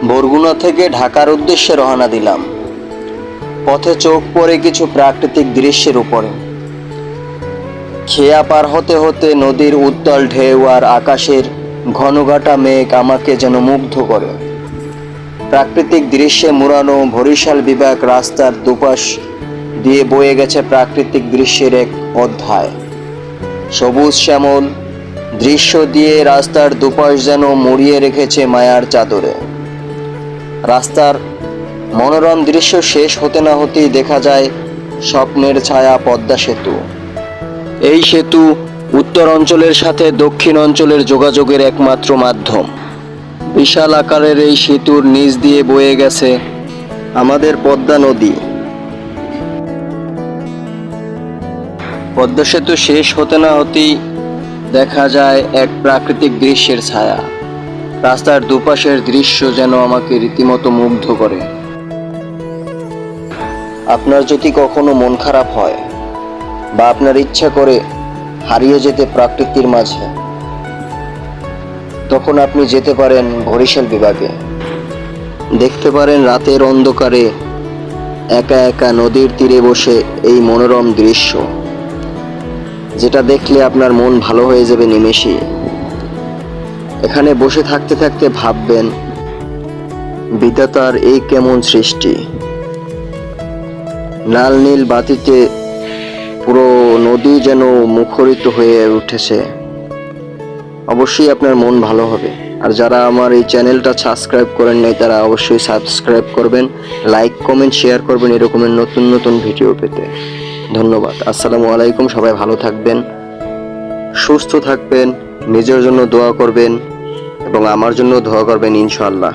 বরগুনা থেকে ঢাকার উদ্দেশ্যে রওনা দিলাম। পথে চোখ পড়ে কিছু প্রাকৃতিক দৃশ্যের উপরে। খেয়া পার হতে হতে নদীর উত্তাল ঢেউ আর আকাশের ঘনঘাটা মেঘ আমাকে যেন মুগ্ধ করে। প্রাকৃতিক দৃশ্যে মুড়ানো বরিশাল বিভাগ রাস্তার দুপাশ দিয়ে বয়ে গেছে প্রাকৃতিক দৃশ্যের এক অধ্যায়। সবুজ শ্যামল দৃশ্য দিয়ে রাস্তার দুপাশ যেন মুড়িয়ে রেখেছে মায়ার চাদরে। রাস্তার মনোরম দৃশ্য শেষ হতে না হতেই দেখা যায় স্বপ্নের ছায়া পদ্মা সেতু। এই সেতু উত্তর অঞ্চলের সাথে দক্ষিণ অঞ্চলের যোগাযোগের একমাত্র মাধ্যম। বিশাল আকারের এই সেতুর নিচ দিয়ে বয়ে গেছে আমাদের পদ্মা নদী। পদ্মা সেতু শেষ হতে না হতেই দেখা যায় এক প্রাকৃতিক দৃশ্যের ছায়া। রাস্তার দুপাশের দৃশ্য যেন আমাকে রীতিমতো মুগ্ধ করে। আপনার যদি কখনো মন খারাপ হয় বা আপনার ইচ্ছা করে হারিয়ে যেতে প্রকৃতির মাঝে, তখন আপনি যেতে পারেন বরিশাল বিভাগে। দেখতে পারেন রাতের অন্ধকারে একা একা নদীর তীরে বসে এই মনোরম দৃশ্য, যেটা দেখলে আপনার মন ভালো হয়ে যাবে নিমেষেই। এখানে বসে থাকতে থাকতে ভাববেন, বিধাতার এই কেমন সৃষ্টি। লাল নীল বাতিতে পুরো নদী যেন মুখরিত হয়ে উঠেছে। অবশ্যই আপনার মন ভালো হবে। আর যারা আমার এই চ্যানেলটা সাবস্ক্রাইব করেন নাই, তারা অবশ্যই সাবস্ক্রাইব করবেন, লাইক কমেন্ট শেয়ার করবেন এরকমের নতুন নতুন ভিডিও পেতে। ধন্যবাদ। আসসালামু আলাইকুম। সবাই ভালো থাকবেন, সুস্থ থাকবেন, নিজের জন্য দোয়া করবেন এবং আমার জন্য দোয়া করবেন ইনশাআল্লাহ।